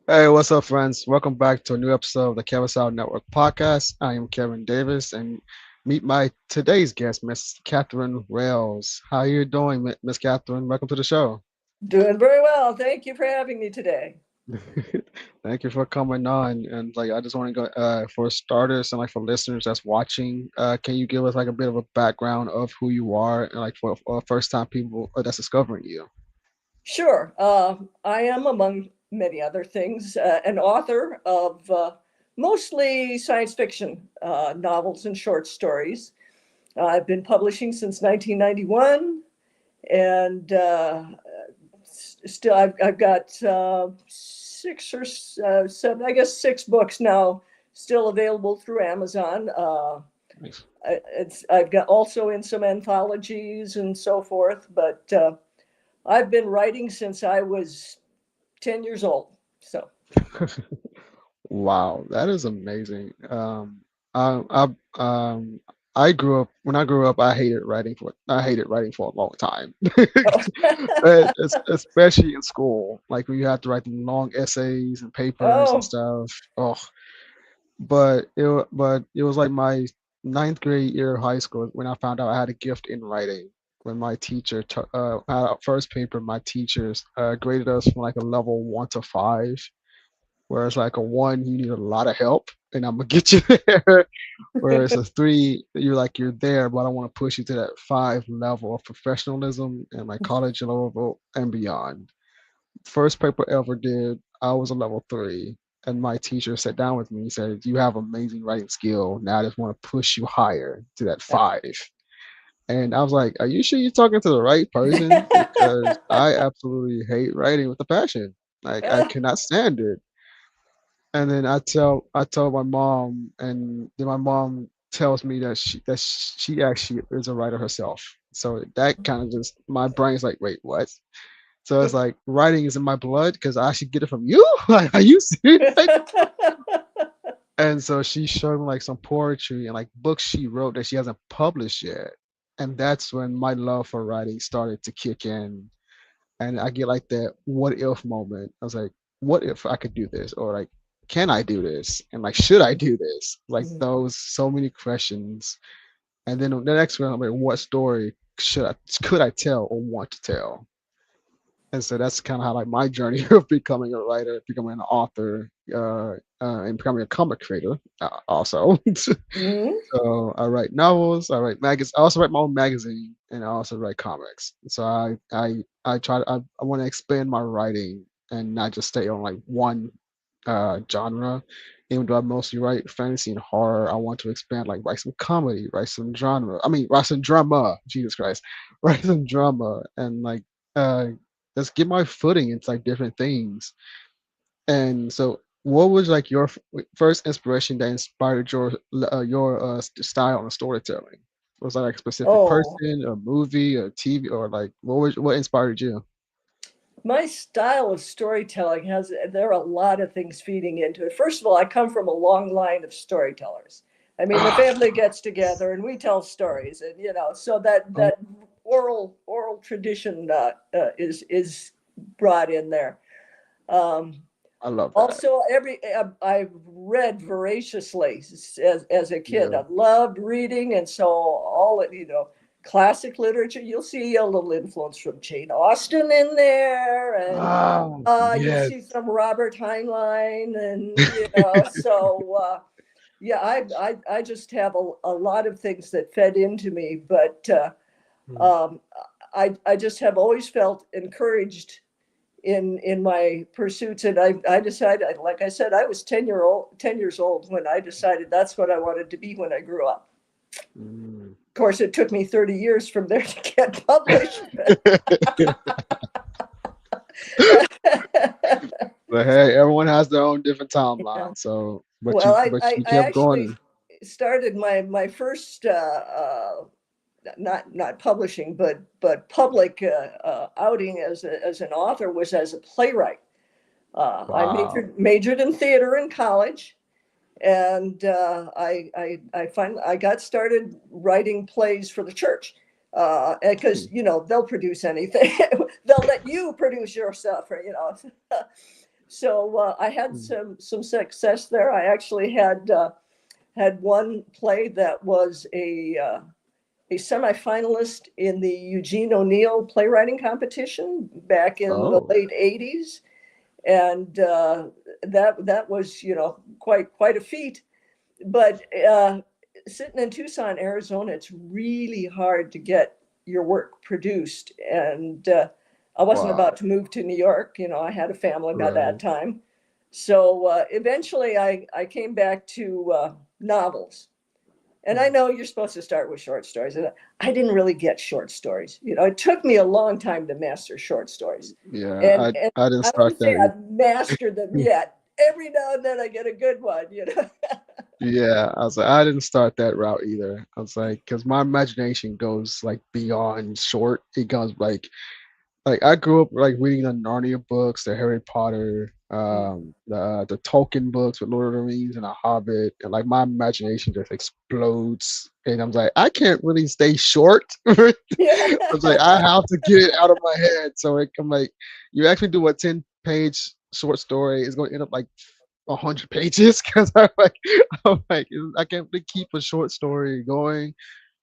Hey, what's up, friends? Welcome back to a new episode of the Kevirsyle Network podcast. I am Kevin Davis, and meet my today's guest, Miss Catherine Rails. How you doing, Miss Catherine? Welcome to the show. Doing very well. Thank you for having me today. Thank you for coming on. And I just want to go for starters and for listeners that's watching. Can you give us a bit of a background of who you are, and for first time people that's discovering you? Sure. I am, among many other things, an author of mostly science fiction novels and short stories. I've been publishing since 1991, and still I've got six or seven, I guess six books now still available through Amazon. Nice. I've got also in some anthologies and so forth, but I've been writing since I was 10 years old. So, Wow, that is amazing. I, I, um, I grew up when I grew up. I hated writing for a long time, especially in school. Like when you have to write the long essays and papers and oh, stuff. Oh, but it was like my ninth grade year of high school when I found out I had a gift in writing. When my teacher, our first paper, my teachers graded us from like a level 1 to 5, whereas like a 1, you need a lot of help, and I'm gonna get you there. Whereas a 3, you're there, but I want to push you to that 5 level of professionalism and like college level and beyond. First paper I ever did, I was a level 3, and my teacher sat down with me and said, "You have amazing writing skill. Now I just want to push you higher to that 5." And I was like, "Are you sure you're talking to the right person? Because I absolutely hate writing with a passion. Like I cannot stand it." And then I tell my mom, and then my mom tells me that she actually is a writer herself. So that kind of just my brain's like, wait, what? So it's like writing is in my blood because I actually get it from you. Like, are you serious? And so she showed me like some poetry and like books she wrote that she hasn't published yet. And that's when my love for writing started to kick in. And I get like that what if moment. I was like, what if I could do this? Or like, can I do this? And like, should I do this? Like those so many questions. And then the next one, I'm like, what story could I tell or want to tell? And so that's kind of how like my journey of becoming a writer, becoming an author, and becoming a comic creator also. Mhm. So I write novels, I write magazines, I also write my own magazine, and I also write comics. So I try to, I want to expand my writing and not just stay on like one genre. Even though I mostly write fantasy and horror, I want to expand, like write some comedy, write some genre. I mean, write some drama. Jesus Christ, write some drama, and like uh, just get my footing into like different things. And so, what was like your first inspiration that inspired your style and storytelling? Was that like a specific oh, person, a movie, a TV, or like what inspired you? my style of storytelling there are a lot of things feeding into it. First of all, I come from a long line of storytellers. I mean, the Ah, family gets together and we tell stories, and so that oh, oral tradition is brought in there. Um, I love that. Also, I've read voraciously as a kid. Yeah. I loved reading, and so all classic literature. You'll see a little influence from Jane Austen in there, and Ah, you'll yes. see some Robert Heinlein, and so yeah, I just have a lot of things that fed into me, but Mm. um, I just have always felt encouraged in my pursuits, and I decided, like I said, I was 10 years old when I decided that's what I wanted to be when I grew up. Mm. Of course, it took me 30 years from there to get published. But hey, everyone has their own different Yeah. timeline. So, but Well, you I, but I, you I kept actually going. started my first not publishing but public outing as an author was as a playwright. I Wow. majored in theater in college, and I finally I got started writing plays for the church, because they'll produce anything. They'll let you produce your stuff, or. So I had Mm. some success there. I actually had one play that was a semifinalist in the Eugene O'Neill playwriting competition back in the Oh, late '80s, and that was quite a feat. But sitting in Tucson, Arizona, it's really hard to get your work produced. And I wasn't wow. about to move to New York. I had a family by that Right. time. So eventually I came back to novels. And I Mm. know you're supposed to start with short stories. And I didn't really get short stories. It took me a long time to master short stories. Yeah, And I didn't I start wouldn't say that I've mastered them either. yet. Every now and then I get a good one. Yeah, I was like, I didn't start that route either. I was like, because my imagination goes like beyond short. It goes like I grew up like reading the Narnia books, the Harry Potter, the Tolkien books with Lord of the Rings and The Hobbit, and like my imagination just explodes. And I'm like, I can't really stay short. I Yeah. was like, I have to get it out of my head. So I'm like, you actually do a 10-page short story, it's going to end up like 100 pages because I'm like, I can't really keep a short story going.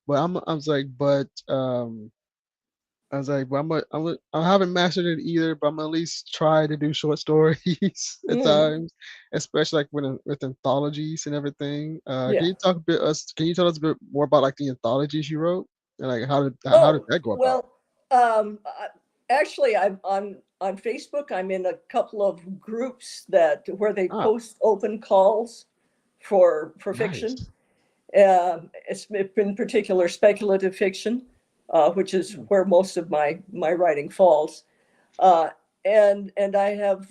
But I was like, but I was like, well, I haven't mastered it either, but I'm at least try to do short stories at Mm, times, especially like with anthologies and everything. yeah. Can you tell us a bit more about like the anthologies you wrote and like how did Oh, that go about? well, actually, I'm on Facebook. I'm in a couple of groups where they Ah, post open calls for fiction. nice. It's in particular speculative fiction, which is Hmm. where most of my writing falls. Uh, and I have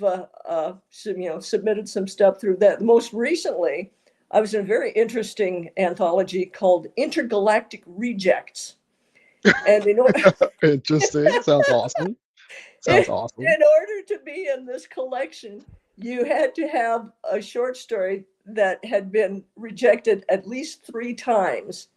submitted some stuff through that. Most recently, I was in a very interesting anthology called Intergalactic Rejects. And Interesting. Sounds awesome. Sounds awesome. in order to be in this collection, you had to have a short story that had been rejected at least 3 times.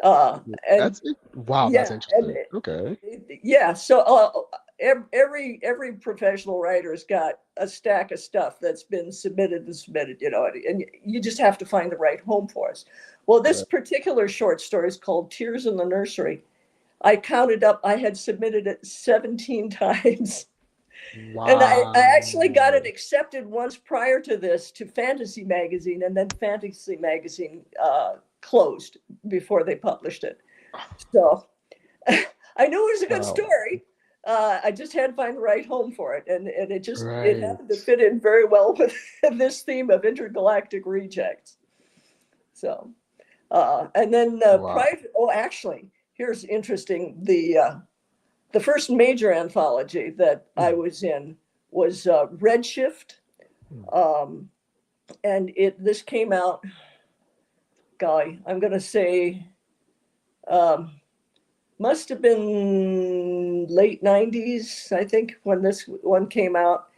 And That's it. Wow, that's yeah, and interesting. Okay. yeah, so every professional writer's got a stack of stuff that's been submitted and submitted, and you just have to find the right home for us. Well, this Right. particular short story is called Tears in the Nursery. I counted up, I had submitted it 17 times. And I actually got it Wow. accepted once prior to this to Fantasy Magazine, and then Fantasy Magazine closed before they published it. So I knew it was a good Wow. story. I just had to find the right home for it, and it Right. happened to fit in very well with this theme of intergalactic rejects. So and then Wow. prior. Oh, actually, here's interesting. The first major anthology that I Mm, was in was Redshift, mm. um, and this came out. Golly, I'm going to say um, must have been late '90s, I think, when this one came out.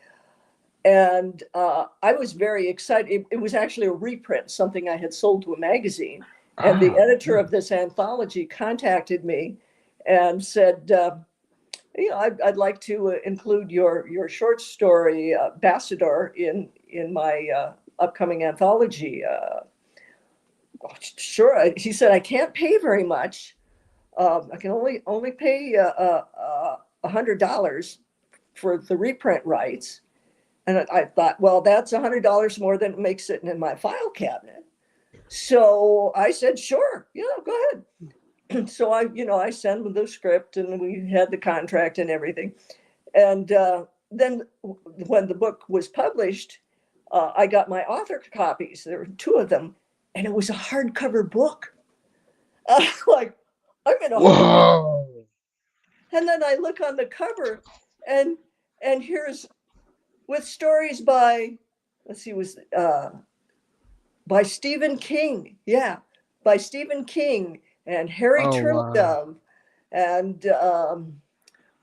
And I was very excited. It was actually a reprint, something I had sold to a magazine. And the Ah, editor mm, of this anthology contacted me and said, I'd like to include your short story Bassador in my upcoming anthology. Sure, he said I can't pay very much. I can only pay $100 for the reprint rights. And I thought, well, that's $100 more than it makes sitting in my file cabinet. So I said, sure, go ahead. So I sent them the script, and we had the contract and everything. And then when the book was published, I got my author copies. There were two of them, and it was a hardcover book. Like, I'm in a hardcover. whoa. And then I look on the cover, and here's with stories by, let's see, was by Stephen King. Yeah, by Stephen King and Harry Oh wow. Turtledove, and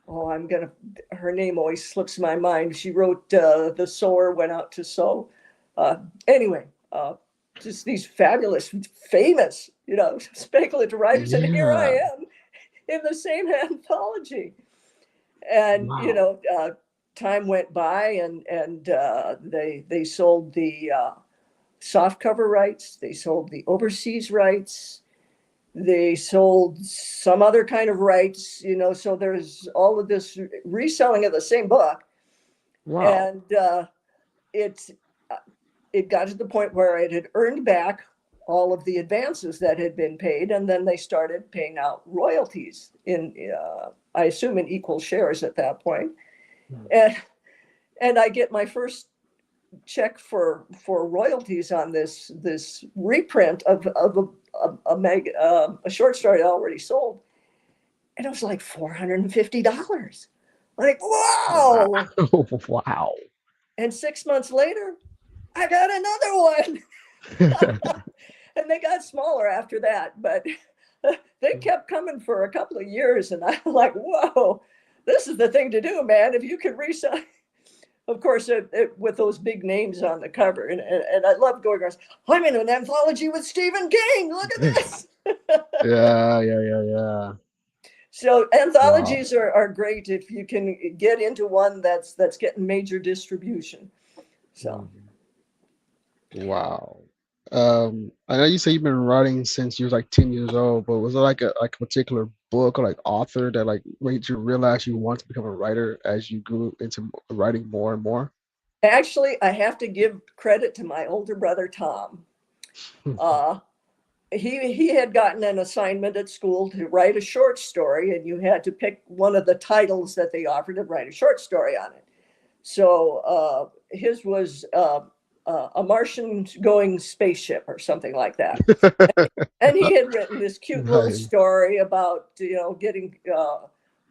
oh, her name always slips my mind. She wrote The Sower Went Out to Sow. Uh, anyway, just these fabulous, famous, speculative writers. And here I Yeah. am in the same anthology. And, Wow. time went by, and they sold the soft cover rights, they sold the overseas rights, they sold some other kind of rights, so there's all of this reselling of the same book. Wow. And it it got to the point where it had earned back all of the advances that had been paid, and then they started paying out royalties in, I assume, in equal shares at that point. And I get my first check for royalties on this reprint of a short story I already sold, and it was like $450. Like, Wow. wow! Wow. And 6 months later, I got another one. And they got smaller after that, but they kept coming for a couple of years, and I'm like, whoa, this is the thing to do, man. If you could resell, of course, with those big names on the cover, and I love going across. I'm in an anthology with Stephen King. Look at this. Yeah, yeah, yeah, yeah. So Wow. anthologies are great if you can get into one that's getting major distribution. So Mm. Wow. I know you say you've been writing since you was like 10 years old, but was it like a particular book or like author that like made you realize you want to become a writer as you grew into writing more and more? actually, I have to give credit to my older brother Tom. Uh, he had gotten an assignment at school to write a short story, and you had to pick one of the titles that they offered and write a short story on it. So his was a Martian going spaceship or something like that. And he had written this cute little Nice. story about getting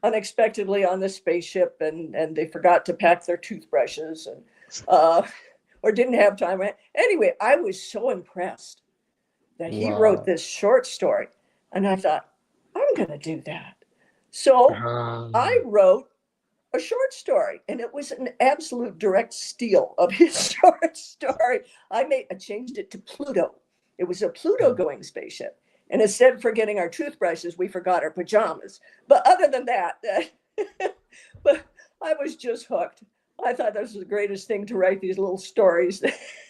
unexpectedly on the spaceship, and they forgot to pack their toothbrushes, and uh, or didn't have time. Anyway, I was so impressed that he wrote Wow. this short story. And I thought, I'm going to do that. So I Um, wrote a short story, and it was an absolute direct steal of his short story. I changed it to Pluto. It was a Pluto going spaceship. And instead of forgetting our toothbrushes, we forgot our pajamas. But other than that, but I was just hooked. I thought this was the greatest thing to write these little stories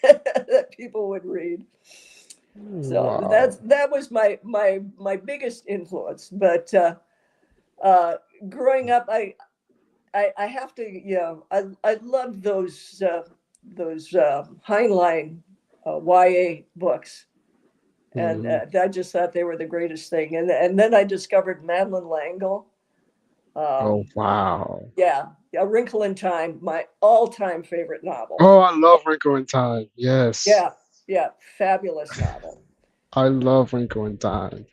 that people would read. So wow. that was my biggest influence. But uh, growing up, I have to, I loved those Heinlein YA books, and Mhm. I just thought they were the greatest thing. And then I discovered Madeline L'Engle. Oh, Um, wow. yeah, A Wrinkle in Time, my all-time favorite novel. Oh, I love Wrinkle in Time. Yes. Yeah, yeah, fabulous novel. I love Wrinkle in Time.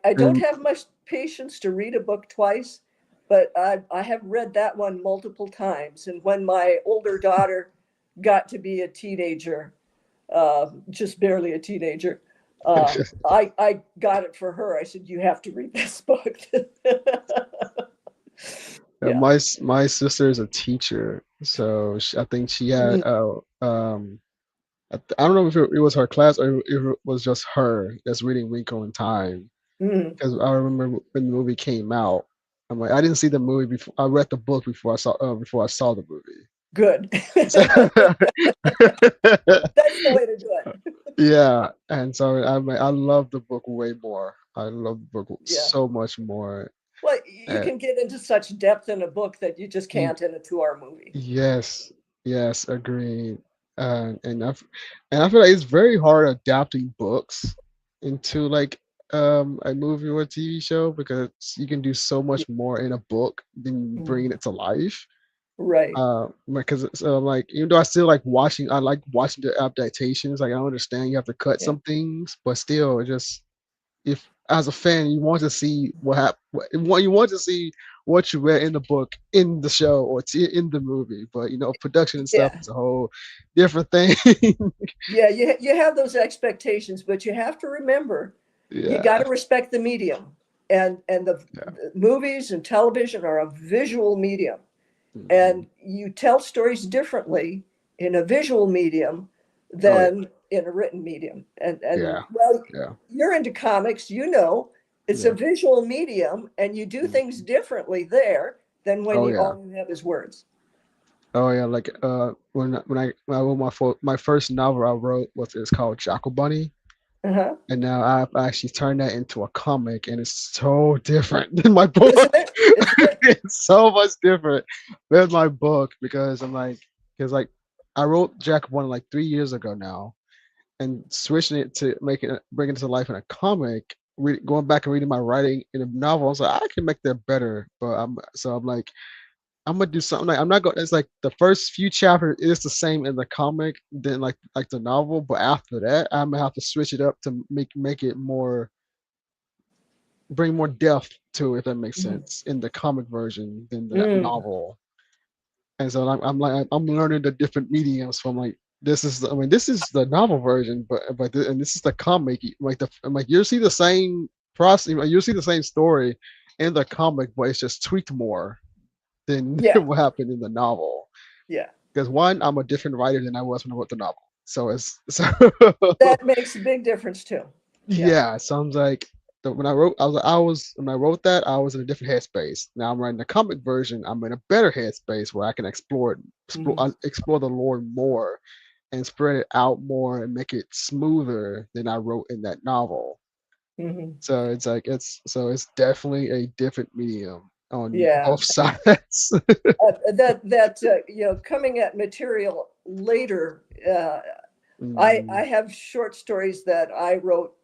I don't And have much patience to read a book twice, but I have read that one multiple times. And when my older daughter got to be a teenager, just barely a teenager, I got it for her. I said, "You have to read this book." Yeah. my sister is a teacher, so I think she had Mm, I don't know if it was her class or if it was just her that's reading Wrinkle in Time. mm, Because I remember when the movie came out, I'm like, I didn't see the movie before. I read the book before I saw the movie. good. So, That's the way to do it. yeah, and so I'm like, I love the book way more. I love the book Yeah. so much more. Well, you Uh, can get into such depth in a book that you just y- can't in a 2 hour movie. yes, yes, agreed. And I feel like it's very hard adapting books into like a movie or a TV show because you can do so much more in a book than bringing Mm, it to life. right. Because so like even though I like watching the adaptations. Like I understand you have to cut Yeah. some things, but still, it just if as a fan you want to see what happened, you want to see what you read in the book in the show or in the movie. But production and stuff Yeah. is a whole different thing. Yeah. You have those expectations, but you have to remember you got Yeah, to respect the medium. And yeah. the movies and television are a visual medium. Mhm. And you tell stories differently in a visual medium Oh yeah, than in a written medium. And yeah, well, yeah, you're into comics, it's a yeah. visual medium, and you do things Mhm. differently there than when Oh you yeah. all you have is words. Oh yeah, like when I wrote my first novel I wrote was it's called Jackal Bunny, Uh-huh. and now I've actually turned that into a comic, and it's so different than my book. Isn't it? Isn't it? It's so much different than my book because because like I wrote Jackal Bunny like 3 years ago now, and switching it to making it bringing it to life in a comic. Going back and reading my writing in a novel, I was like, I can make that better. But I'm like, I'm gonna do something like I'm not going. It's like the first few chapters is the same in the comic than like the novel, but after that, I'm gonna have to switch it up to make it more bring more depth to it, if that makes Mhm. sense, in the comic version than the Mm, novel. And so I'm like I'm learning the different mediums from like this is I mean this is the novel version, and this is the comic. Like I'm like you'll see the same process, you'll see the same story in the comic, but it's just tweaked more than yeah, what happened in the novel. yeah. Because one, I'm a different writer than I was when I wrote the novel. So it's so That makes a big difference too. Yeah. yeah. Sounds like when I wrote, I was when I wrote that, I was in a different headspace. Now I'm writing the comic version. I'm in a better headspace where I can Hmm. explore the lore more, and spread it out more and make it smoother than I wrote in that novel. Hmm. So it's definitely a different medium on Yeah. both sides. Coming at material later. I Mm, have short stories that I wrote,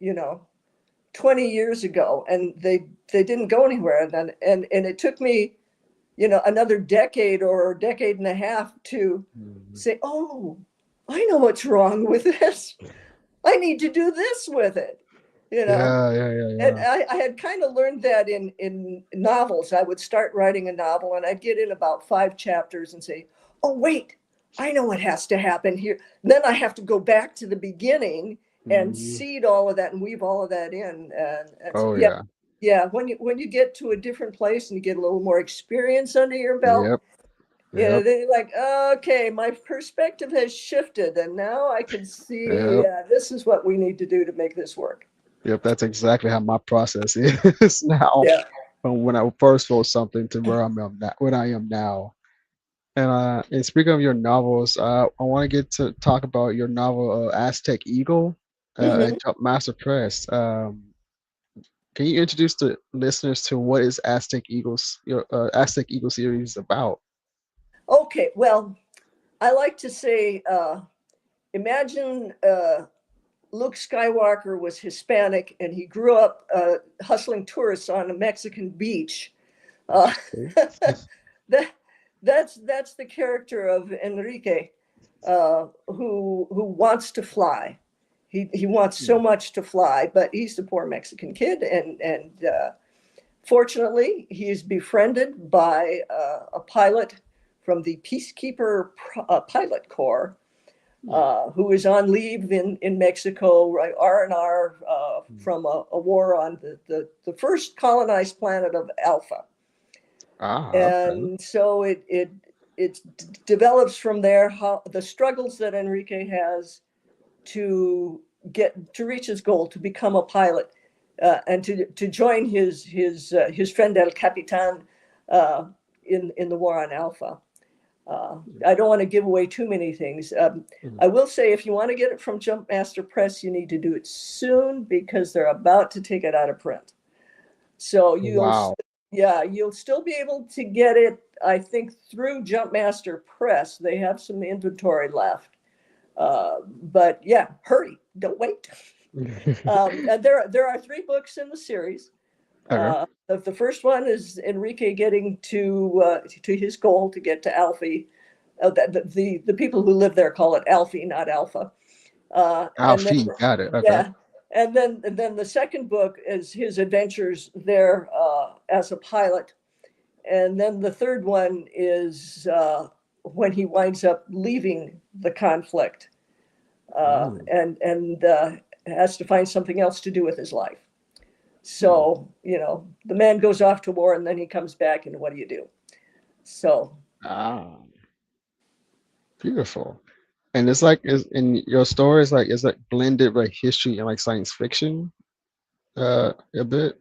20 years ago, and they didn't go anywhere. And it took me, another decade or decade and a half to mm. say, oh, I know what's wrong with this. I need to do this with it, you know. Yeah, yeah, yeah, And yeah. I had kind of learned that in novels. I would start writing a novel and I'd get in about 5 chapters and say, oh, wait, I know what has to happen here. Then I have to go back to the beginning and Mhm. seed all of that and weave all of that in. And so, Oh yeah, yeah. yeah. When you get to a different place and you get a little more experience under your belt, Yep. yeah, Yep. they're like, okay, my perspective has shifted, and now I can see, Yep. yeah, this is what we need to do to make this work. Yep. That's exactly how my process is now. Yeah. From when I first wrote something to where I'm at now, when I am now. And speaking of your novels, I want to get to talk about your novel Aztec Eagle Hmm. and Jump Master Press. Can you introduce the listeners to what is Aztec Eagles your Aztec Eagle series about? Okay, well, I like to say, imagine Luke Skywalker was Hispanic and he grew up hustling tourists on a Mexican beach. Uh, Okay. that that's the character of Enrique, who wants to fly. He wants so much to fly, but he's the poor Mexican kid, and fortunately, he is befriended by a pilot from the Peacekeeper Pilot Corps, who is on leave in Mexico, right, R&R, from a war on the first colonized planet of Alpha. Ah, okay. And so it develops from there how the struggles that Enrique has to get to reach his goal to become a pilot, and to join his friend El Capitan, uh, in the war on Alpha. I don't want to give away too many things. Mhm. I will say if you want to get it from Jumpmaster Press, you need to do it soon because they're about to take it out of print. So Wow. you'll still be able to get it, I think, through Jumpmaster Press. They have some inventory left. But yeah, hurry, don't wait. And there are 3 books in the series. Okay. The first one is Enrique getting to his goal to get to Alfie. The people who live there call it Alfie, not Alpha. And then Alfie, got it. Okay. yeah, and then the second book is his adventures there as a pilot, and then the third one is when he winds up leaving the conflict, Mm, and has to find something else to do with his life. mm. So the man goes off to war, and then he comes back, and what do you do? So Ah, beautiful. And it's like is in your story is like blended like history and like science fiction a bit.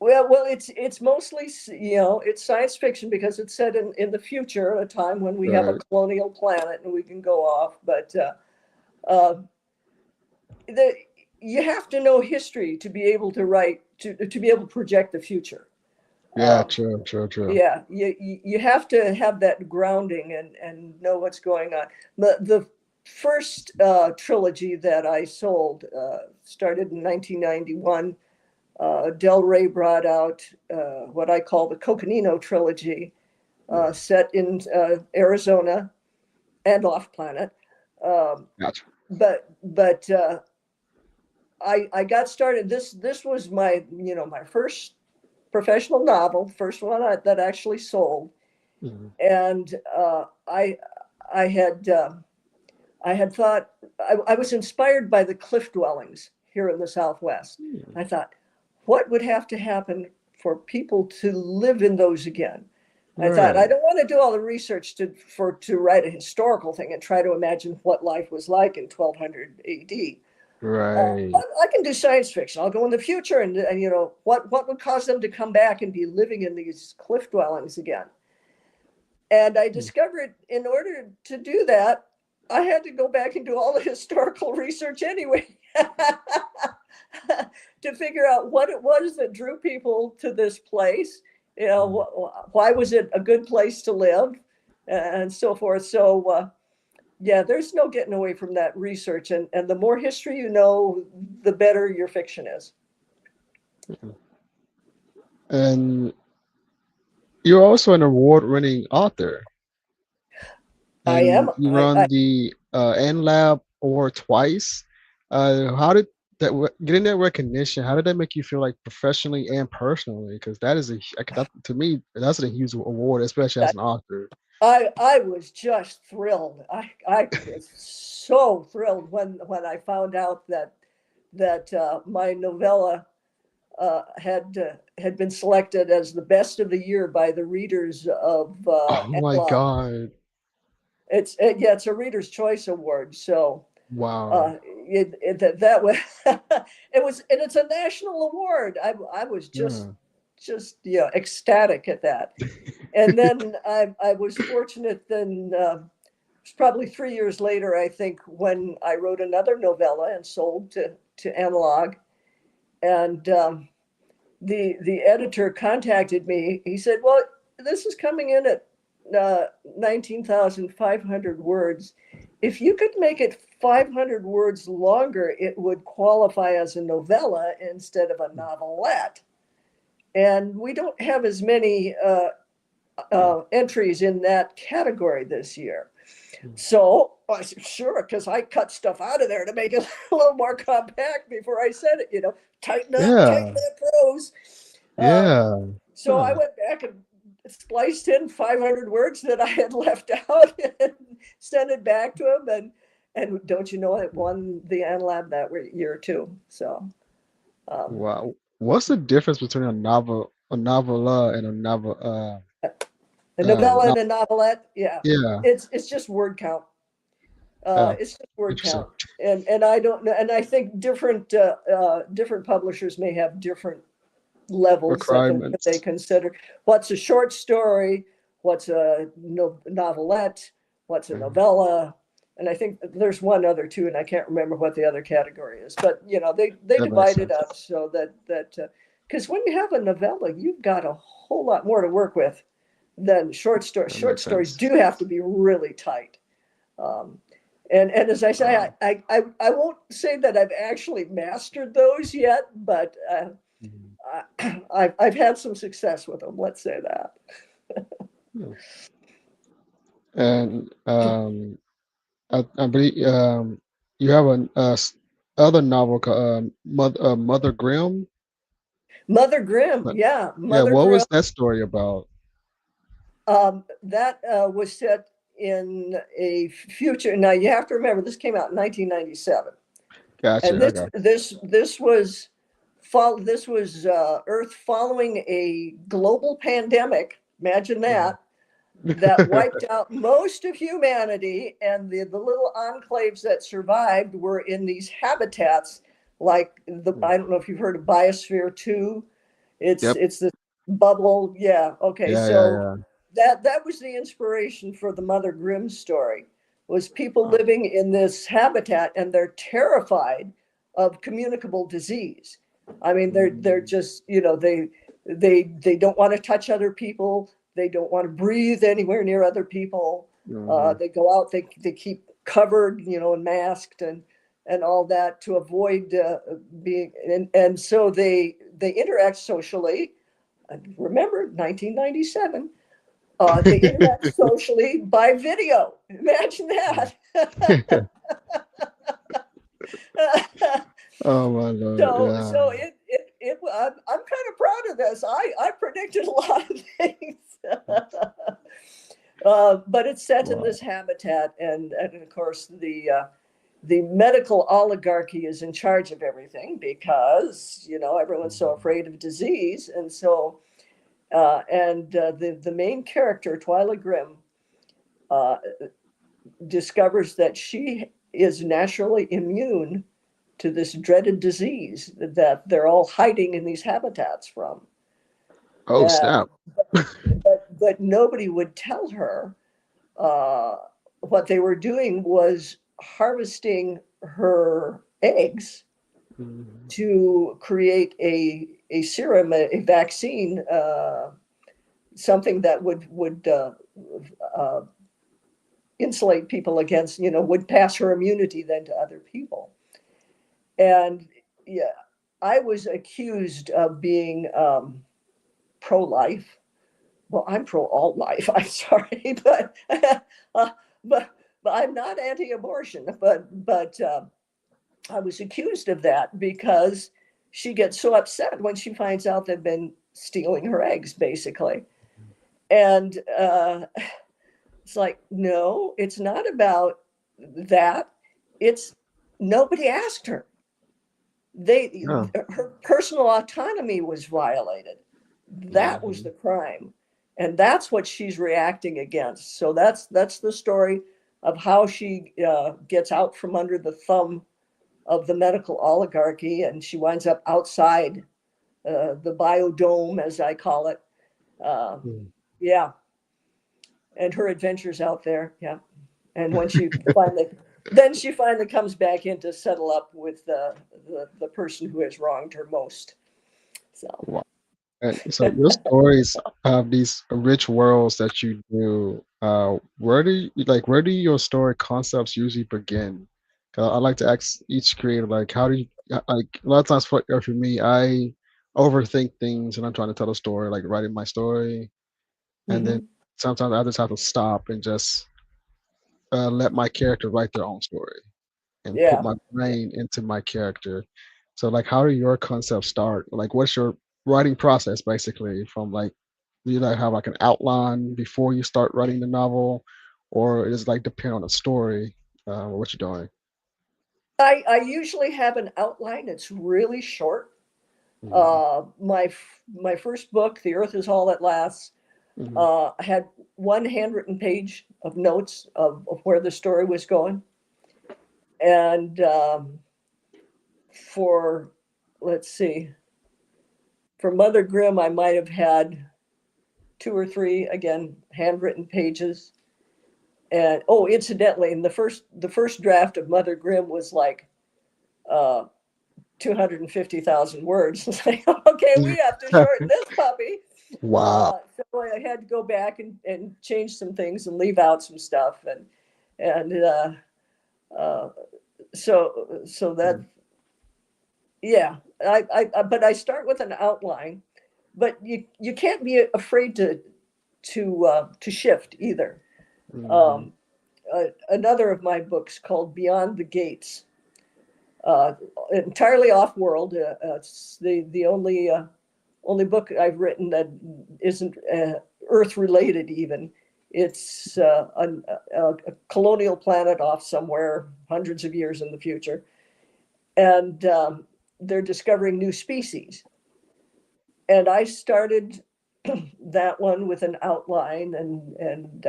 Well, it's mostly, it's science fiction because it's set in the future, a time when we have a Right. colonial planet and we can go off. But uh, the you have to know history to be able to write to be able to project the future. Yeah, Um, true, true, true. yeah, you have to have that grounding and know what's going on. The first trilogy that I sold started in 1991. Del Rey brought out what I call the Coconino trilogy, set in Arizona and off planet. Um, Gotcha. but I got started. This was my first professional novel, first one that actually sold, Mhm. and I had I had thought I was inspired by the cliff dwellings here in the Southwest. Hmm. I thought, what would have to happen for people to live in those again? I thought I Right, don't want to do all the research to write a historical thing and try to imagine what life was like in 1200 AD. right. I can do science fiction. I'll go in the future and what would cause them to come back and be living in these cliff dwellings again. And I Hmm. discovered in order to do that, I had to go back and do all the historical research anyway to figure out what it was that drew people to this place. Hmm. Why was it a good place to live, and so forth. So, yeah, there's no getting away from that research. And the more history you know, the better your fiction is. And you're also an award-winning author, I and am. you run the N Lab Award twice. How did getting that recognition? How did that make you feel, like professionally and personally? Because that is to me, that's a huge award, especially as an author. I was just thrilled. I was so thrilled when I found out that my novella had been selected as the best of the year by the readers of Oh my Analog. God! Yeah, it's a Reader's Choice Award. So Wow. that was it was, and it's a national award. I was Yeah. just ecstatic at that. And then I was fortunate. Then it's probably 3 years later, I think, when I wrote another novella and sold to Analog. And the editor contacted me. He said, "Well, this is coming in at 19,500 words. If you could make it 500 words longer, it would qualify as a novella instead of a novelette." And we don't have as many entries in that category this year. So I said, sure, because I cut stuff out of there to make it a little more compact before I said it, tighten Yeah. that prose. Um, Yeah. so I Huh. went back and spliced in 500 words that I had left out and sent it back to him. And don't you know, it won the ANLAB that year too. So um, Wow. What's the difference between a novella, and a a novella no, and a novelette, yeah, yeah. it's just word count. Oh, It's just word interesting. count, and I don't know, and I think different publishers may have different levels that they Requirements. consider. What's a short story? What's a novelette? What's a Mhm. novella? And I think there's one other too, and I can't remember what the other category is. But they That makes divide it sense. up so that because when you have a novella, you've got a whole lot more to work with than short stories. That Short makes stories sense. do have to be really tight. Um, and as I say, Uh, I won't say that I've actually mastered those yet, but mhm. I've had some success with them. Let's say that. Yeah. And I believe you have an other novel called Mother Grimm. Mother Grimm, But yeah, yeah, Mother what Grimm. was that story about? That was set in a future. Now you have to remember this came out in 1997, Gotcha. and Okay. this was Earth following a global pandemic. Imagine Mhm. that wiped out most of humanity, and the little enclaves that survived were in these habitats like I don't know if you've heard of Biosphere 2. Yep. It's the bubble. Yeah. Okay. Yeah, yeah, So yeah. that was the inspiration for the Mother Grimm story, was people Wow. living in this habitat and they're terrified of communicable disease. I mean, they're Mm-hmm. just, they don't want to touch other people. They don't want to breathe anywhere near other people. Mm-hmm. They go out, they keep covered, and masked and all that to avoid being, and so they interact socially. Remember 1997, they interact socially by video. Imagine that. Oh my Lord, yeah. So I'm kind of proud of this. I predicted a lot of things. But it's set in Wow. this habitat, and of course the medical oligarchy is in charge of everything because everyone's so afraid of disease, and so the main character, Twyla Grimm, uh, discovers that she is naturally immune to this dreaded disease that they're all hiding in these habitats from. Oh And snap. but nobody would tell her uh, what they were doing was harvesting her eggs Mhm. to create a serum, a vaccine, something that would uh, insulate people against, would pass her immunity then to other people. And yeah, I was accused of being pro-life. Well, I'm pro all life. I'm sorry, uh, but but I'm not anti-abortion. But I was accused of that because she gets so upset when she finds out they've been stealing her eggs, basically. And it's like, no, it's not about that. It's nobody asked her. They Yeah. Her personal autonomy was violated. That was Mhm. the crime, and that's what she's reacting against. So that's the story of how she gets out from under the thumb of the medical oligarchy, and she winds up outside the biodome, as I call it. uh, Mm. yeah, and her adventures out there. Yeah, and when she finally then she finally comes back in to settle up with the person who has wronged her most. So Wow. And so your stories have these rich worlds that you do. Where do your story concepts usually begin? 'Cause I like to ask each creator, like, how do you like a lot of times for me, I overthink things and I'm trying to tell a story, like writing my story, and then mhm. sometimes I just have to stop and just let my character write their own story and put Yeah, my yeah. brain into my character. So like how do your concepts start? Like what's your writing process basically from like do you like have like an outline before you start writing the novel or is it like depend on the story or what you're doing? I usually have an outline. It's really short. Mhm, My first book, The Earth Is All That Lasts, mhm, had one handwritten page of notes of where the story was going, and for let's see, for Mother Grimm, I might have had two or three again handwritten pages. And oh, incidentally, in the first draft of Mother Grimm was like uh, 250,000 words. It's like, okay, we have to shorten this puppy. wow. So I had to go back and change some things and leave out some stuff. And uh, so that, Mm, yeah, but I start with an outline, but you can't be afraid to shift either. mhm, Um, Another of my books called Beyond the Gates, uh, entirely off world. It's the only book I've written that isn't Earth related. Even it's a colonial planet off somewhere hundreds of years in the future, and they're discovering new species. And I started that one with an outline, and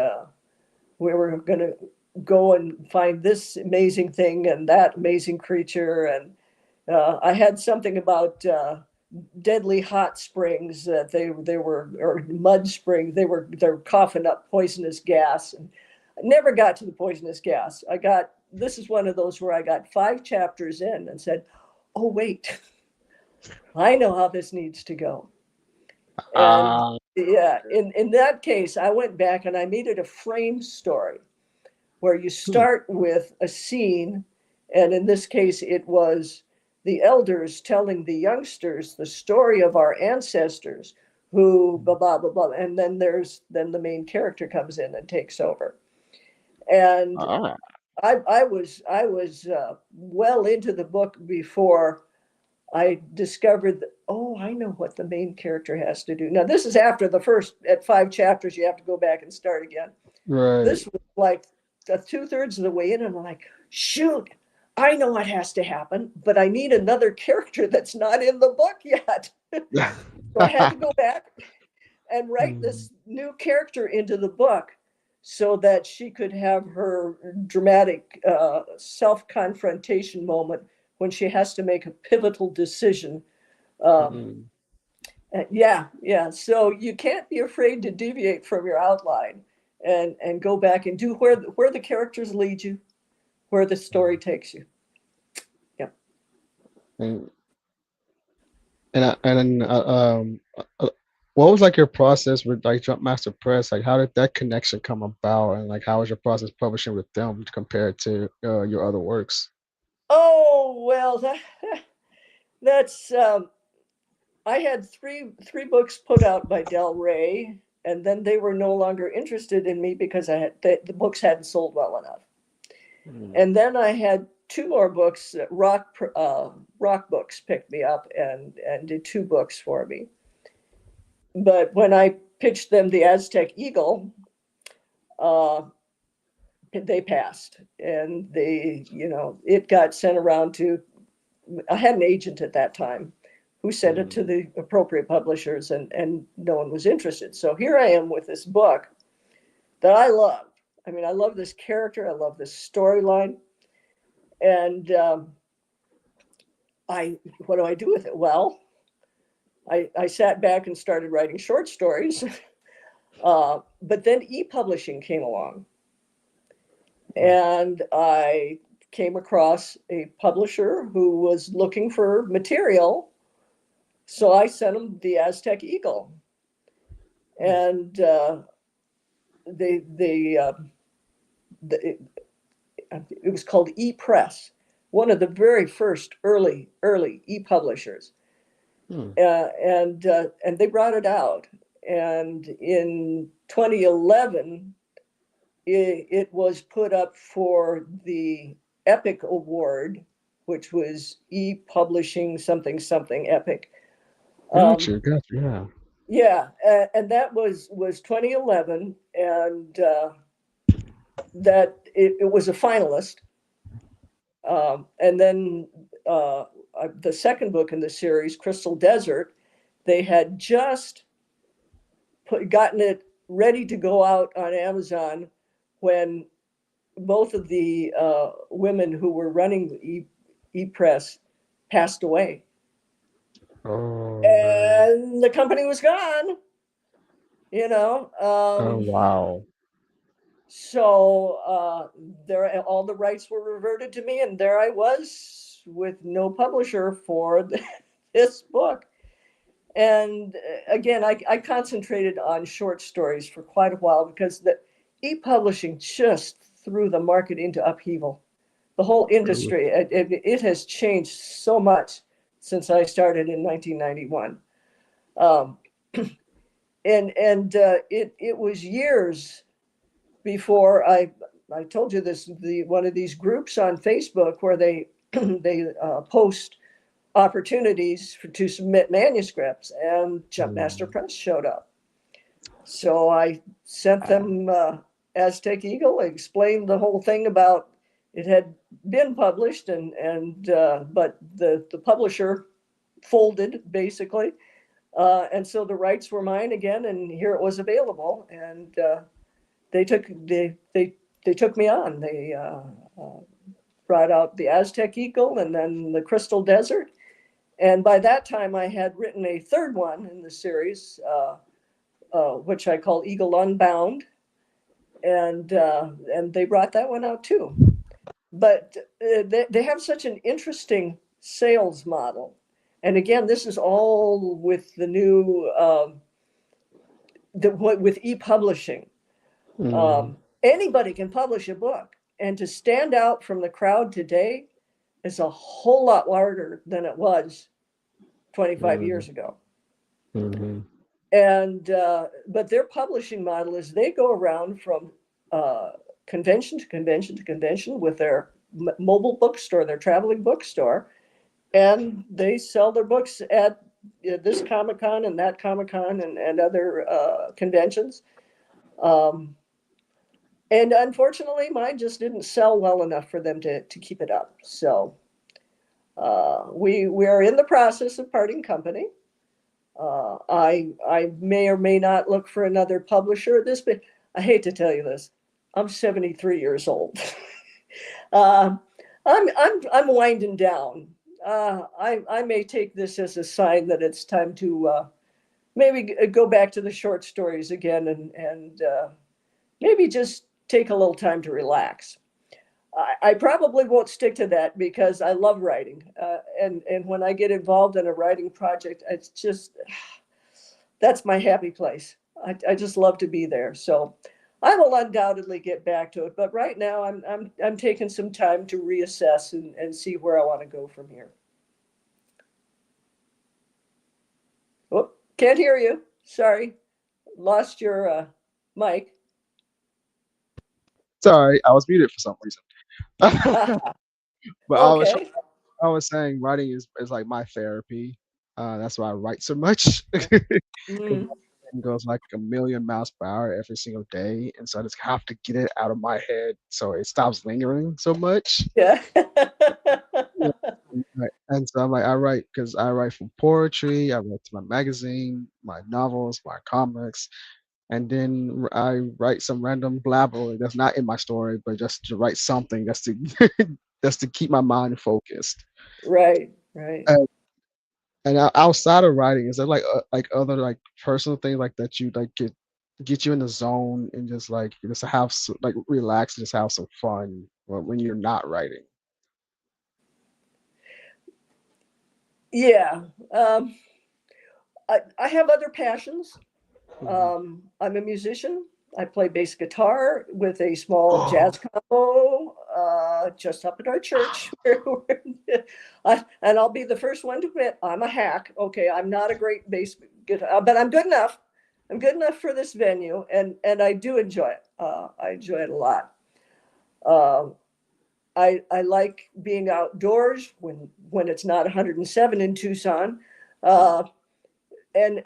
we were going to go and find this amazing thing and that amazing creature, and I had something about deadly hot springs that they were, or mud springs. They're coughing up poisonous gas, and I never got to the poisonous gas. This is one of those where I got 5 chapters in and said, "Oh wait, I know how this needs to go." And Ah, yeah, in that case, I went back and I made it a frame story where you hmm, start with a scene, and in this case, it was the elders telling the youngsters the story of our ancestors who blah blah blah blah, and then the main character comes in and takes over. And ah, I was well into the book before I discovered that, oh, I know what the main character has to do. Now, this is after the first, at 5 chapters, you have to go back and start again. right. This was like 2/3 of the way in, and I'm like, shoot, I know what has to happen, but I need another character that's not in the book yet. So I had to go back and write Hmm, this new character into the book so that she could have her dramatic self confrontation moment when she has to make a pivotal decision. Um, hmm, yeah, yeah. So you can't be afraid to deviate from your outline and go back and do where the characters lead you, where the story takes you. Yeah. and what was like your process with like Jump Master Press? Like, how did that connection come about, and like, how was your process publishing with them compared to your other works? Oh well, that's I had three books put out by Del Rey, and then they were no longer interested in me because the books hadn't sold well enough. Hmm. And then I had two more books. Rock Books picked me up and did 2 books for me. But when I pitched them the Aztec Eagle, uh, they passed, and it got sent around to. I had an agent at that time who sent it to Hmm. the appropriate publishers, and no one was interested. So here I am with this book that I love. I mean, I love this character. I love this storyline. And what do I do with it? Well, I sat back and started writing short stories. But then e-publishing came along, Hmm. and I came across a publisher who was looking for material. So I sent them the Aztec Eagle, Hmm. and they it, it was called E-Press, one of the very first early e-publishers, Hmm. and they brought it out. And in 2011, it was put up for the Epic Award, which was e-publishing something something Epic. Um, Got you, yeah. yeah, and that was 2011, and that it was a finalist. And then the second book in the series, Crystal Desert, they had just gotten it ready to go out on Amazon when both of the women who were running ePress passed away, Oh man. and the company was gone. You know, Oh wow. so there, all the rights were reverted to me, and there I was with no publisher for this book. And again, I concentrated on short stories for quite a while because the e-publishing just threw the market into upheaval. The whole Really? industry, it has changed so much since I started in 1991. Um, and it was years before I told you this, the one of these groups on Facebook where they they post opportunities to submit manuscripts, and Jumpmaster Hmm. Press showed up. So I sent them Aztec Eagle, explained the whole thing about it had been published, and but the publisher folded basically, and so the rights were mine again, and here it was available, and they took they took me on. They brought out the Aztec Eagle and then the Crystal Desert, And by that time, I had written a third one in the series, which I call Eagle Unbound, and they brought that one out too. But they have such an interesting sales model. And again, this is all with the new with e-publishing. Mm, Anybody can publish a book, and to stand out from the crowd today is a whole lot harder than it was 25 mm, years ago. mm, And but their publishing model is they go around from uh, convention to convention to convention with their mobile bookstore, their traveling bookstore, and they sell their books at this Comic Con and that Comic Con and other conventions. Um, and unfortunately, mine just didn't sell well enough for them to keep it up. So we are in the process of parting company. I may or may not look for another publisher at this, but I hate to tell you this. I'm 73 years old. uh, I'm winding down. I may take this as a sign that it's time to maybe go back to the short stories again and maybe just take a little time to relax. I probably won't stick to that because I love writing, and when I get involved in a writing project, it's just that's my happy place. I just love to be there. So I will undoubtedly get back to it. But right now, I'm taking some time to reassess and see where I want to go from here. Oh, can't hear you. Sorry, lost your mic. sorry, I was muted for some reason. But Okay. I was saying writing is like my therapy. That's why I write so much because Mm, my brain goes like a million miles per hour every single day, and so I just have to get it out of my head so it stops lingering so much. yeah. Yeah. Right. And so I'm like, I write because I write from poetry, I write to my magazine, my novels, my comics, and then I write some random blabber that's not in my story, but just to write something just to just to keep my mind focused. Right. Right. And outside of writing, is there like other like personal things like that you like get you in the zone and just like just have like relax and just have some fun when you're not writing? Yeah. Um, I have other passions. Mhm. I'm a musician. I play bass guitar with a small Oh, jazz combo just up at our church. And I'll be the first one to admit I'm a hack. Okay, I'm not a great bass guitar, but I'm good enough. I'm good enough for this venue, and I do enjoy it. I enjoy it a lot. Uh, I like being outdoors when it's not 107 in Tucson. Uh, and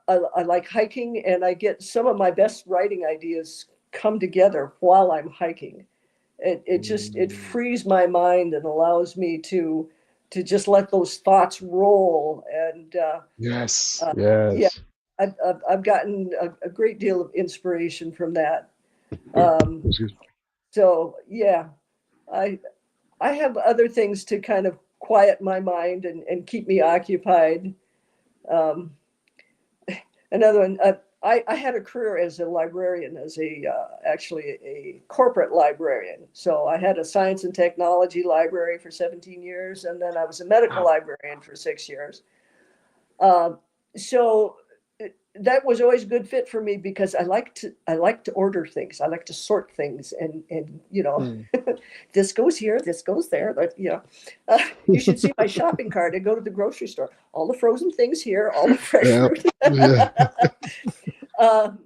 I like hiking, and I get some of my best writing ideas come together while I'm hiking. It mm, frees my mind and allows me to just let those thoughts roll. And yes, yeah, yes. I've gotten a great deal of inspiration from that. Um, Excuse me. so yeah, I I have other things to kind of quiet my mind and keep me occupied. Um, Another one, I had a career as a librarian, as a actually a corporate librarian. So I had a science and technology library for 17 years, and then I was a medical Wow. librarian for 6 years. Um, so that was always a good fit for me because I like to order things. I like to sort things, and Mm. this goes here, this goes there. But you should see my shopping cart. I go to the grocery store. All the frozen things here, all the fresh Yeah, fruit. yeah. um,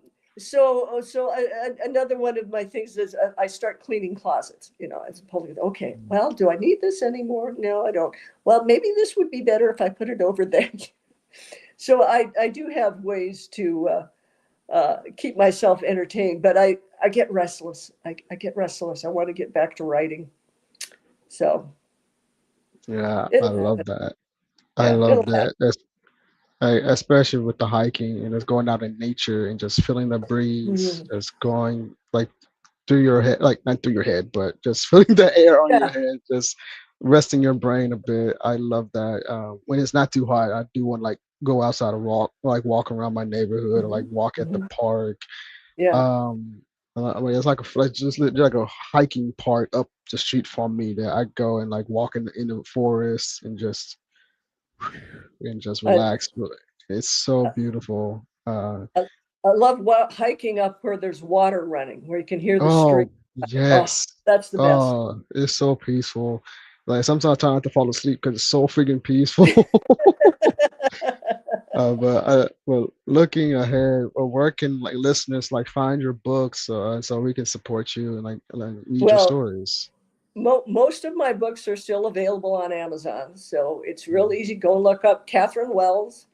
another one of my things is I start cleaning closets. As pulling. Okay, well, do I need this anymore? No, I don't. Well, maybe this would be better if I put it over there. So I do have ways to keep myself entertained, but I get restless. I get restless. I want to get back to writing. So Yeah, I it'll love happen. that. I Yeah, it'll love happen. that. That's especially with the hiking and just going out in nature and just feeling the breeze, Mhm. just going like through your head, like not through your head, but just feeling the air on your Yeah, head, just resting your brain a bit. I love that. When it's not too hot, I do want to like go outside and walk, like walk around my neighborhood or like Mhm, walk at the mhm. park. Yeah. Um, I mean, it's like like like a hiking part up the street from me that I go and like walk in the forest and just I, relax. It's so beautiful. I, I love hiking up where there's water running, where you can hear the stream. Oh Oh, yes. that's the best. Oh, it's so peaceful. Like sometimes I try not to fall asleep because it's so freaking peaceful. But looking ahead, where can like listeners like find your books so we can support you and like read your Well, stories? most of my books are still available on Amazon, so it's real Mm. easy. Go and look up Catherine Wells.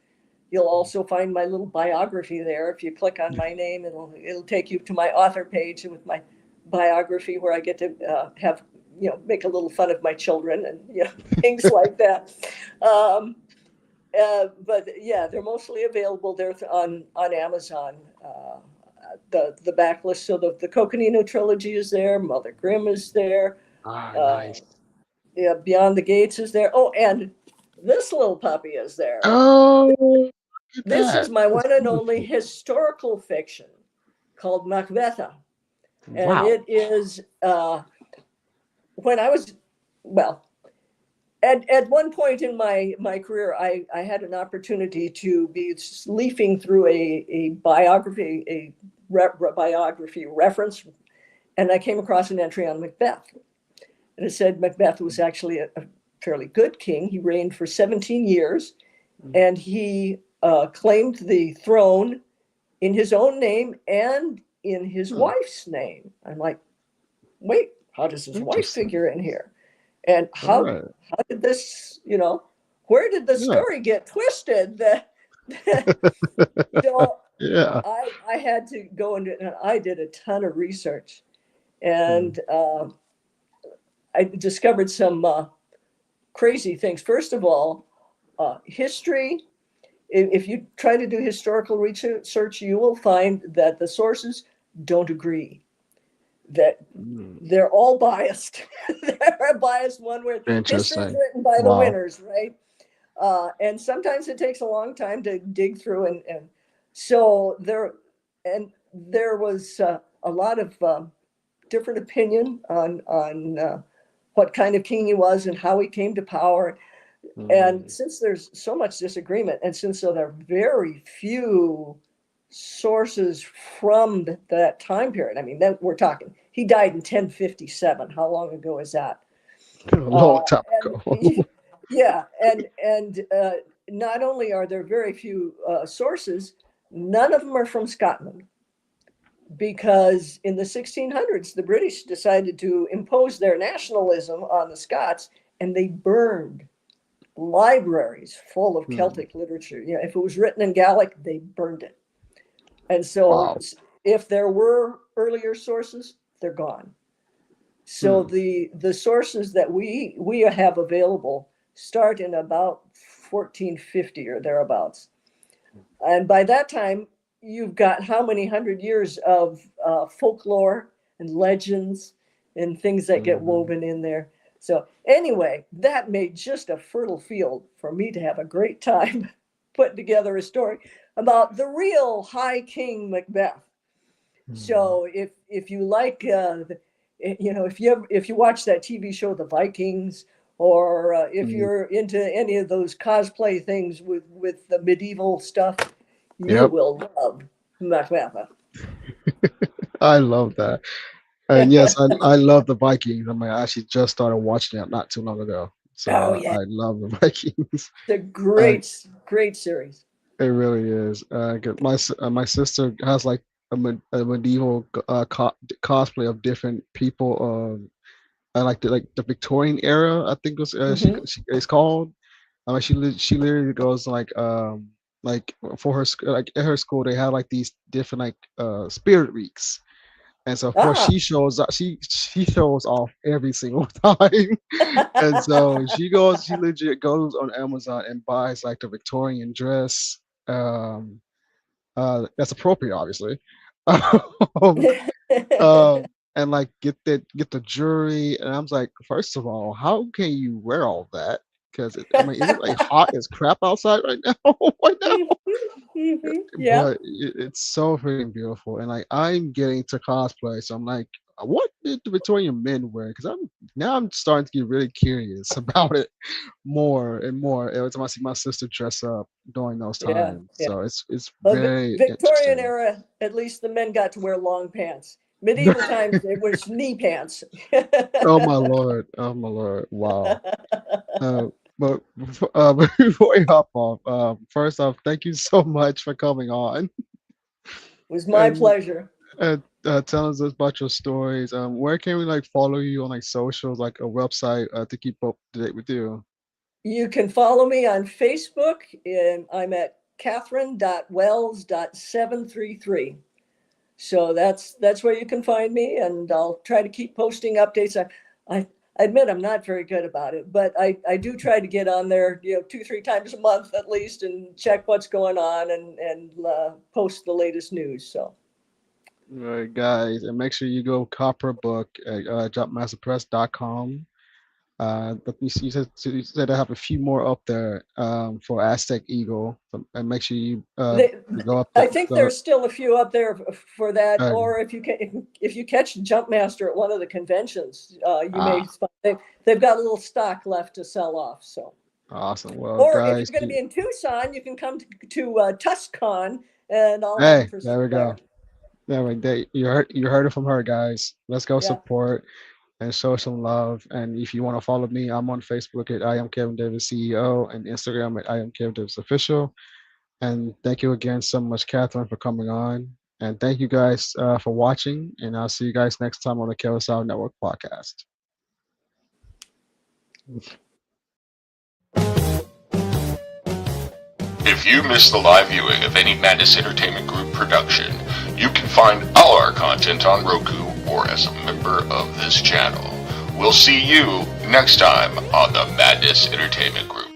You'll also find my little biography there. If you click on my name, it'll take you to my author page with my biography, where I get to have make a little fun of my children and things like that. Um, but yeah, they're mostly available there on Amazon. The backlist, so the Coconino trilogy is there. Mother Grimm is there. Ah, Uh, nice. yeah, Beyond the Gates is there. Oh, and this little puppy is there. Oh, look at This is that. my That's one and only beautiful. historical fiction called Macbetha. And Wow. it is when I was, well, at one point in my career, I had an opportunity to be leafing through a biography, biography reference, and I came across an entry on Macbeth. And it said Macbeth was actually a fairly good king. He reigned for 17 years, Mm, and he claimed the throne in his own name and in his hmm, wife's name. I'm like, wait, how does his wife interesting. figure in here? And All right. how did this, where did the Yeah. story get twisted? So Yeah. I had to go into it, and I did a ton of research, Mm, and I discovered some crazy things. First of all, history. If you try to do historical research, you will find that the sources don't agree. That mm. they're all biased. They're biased one way. History is Interesting. written by the Wow. winners, right? And sometimes it takes a long time to dig through, and so there was a lot of different opinion on what kind of king he was and how he came to power. And Mm, since there's so much disagreement, and since so there are very few sources from that time period, I mean, that we're talking, he died in 1057. How long ago is that? a long time And ago. yeah, and not only are there very few sources, none of them are from Scotland, because in the 1600s the British decided to impose their nationalism on the Scots, and they burned libraries full of Mm, Celtic literature. If it was written in Gaelic, they burned it. And so, wow. if there were earlier sources, they're gone. So Mm, the sources that we have available start in about 1450 or thereabouts, and by that time you've got how many hundred years of folklore and legends and things that get mhm. woven in there. So anyway, that made just a fertile field for me to have a great time putting together a story about the real High King Macbeth. Mm, So if you like, if you watch that TV show, The Vikings, or if mm. you're into any of those cosplay things with the medieval stuff, you Yep. will love Macbeth. I love that. And yes, I love the Vikings. I mean, I actually just started watching it not too long ago. So Oh yeah, I love the Vikings. it's a Uh, great series. it really is. 'Cause my sister has like a medieval cosplay of different people. I like the Victorian era. I think was Hmm. she it's called. She literally goes like for her like at her school they have like these different like spirit weeks. And so of course Ah, she shows off every single time. And so she legit goes on Amazon and buys like the Victorian dress. Um that's appropriate obviously. um, and like get the jewelry. And I was like, first of all, how can you wear all that? Because I mean, is it like hot as crap outside right now? Right now? Yeah, But it's so freaking beautiful, and like I'm getting to cosplay, so I'm like, what did the Victorian men wear? Because I'm starting to get really curious about it more and more every time I see my sister dress up during those yeah, times. yeah. So it's Well, very Victorian interesting. era, at least the men got to wear long pants. Medieval times, it was knee pants. Oh my lord! Oh my lord! Wow. Uh, but before we hop off, first off, thank you so much for coming on Was my and pleasure. telling us about your stories. Where can we like follow you on like socials, like a website, to keep up to date with you? You can follow me on Facebook, and I'm at Catherine.wells.733. So that's where you can find me, and I'll try to keep posting updates. I admit I'm not very good about it, but I do try to get on there, 2, 3 times a month at least, and check what's going on and post the latest news. So All right, guys, and make sure you go copper book at jumpmasterpress.com. But you said I have a few more up there for Aztec Eagle, so, and make sure they, you go up I there. think there's still a few up there for that. Uh, Or if you catch Jumpmaster at one of the conventions, you may ah, find they've got a little stock left to sell off. So. awesome. Well, Or if you're guys, going to be in Tucson, you can come to TusCon, and I'll have them hey, for there sale we go. there. There we go. You heard it from her, guys. Let's go Yeah. support and show some love. And if you want to follow me, I'm on Facebook at I am Kevin Davis CEO and Instagram at I am Kevin Davis Official. And thank you again so much, Catherine, for coming on. And thank you guys for watching. And I'll see you guys next time on the Kevirsyle Network podcast. If you missed the live viewing of any Madness Entertainment Group production, you can find all our content on Roku or as a member of this channel. We'll see you next time on the Madness Entertainment Group.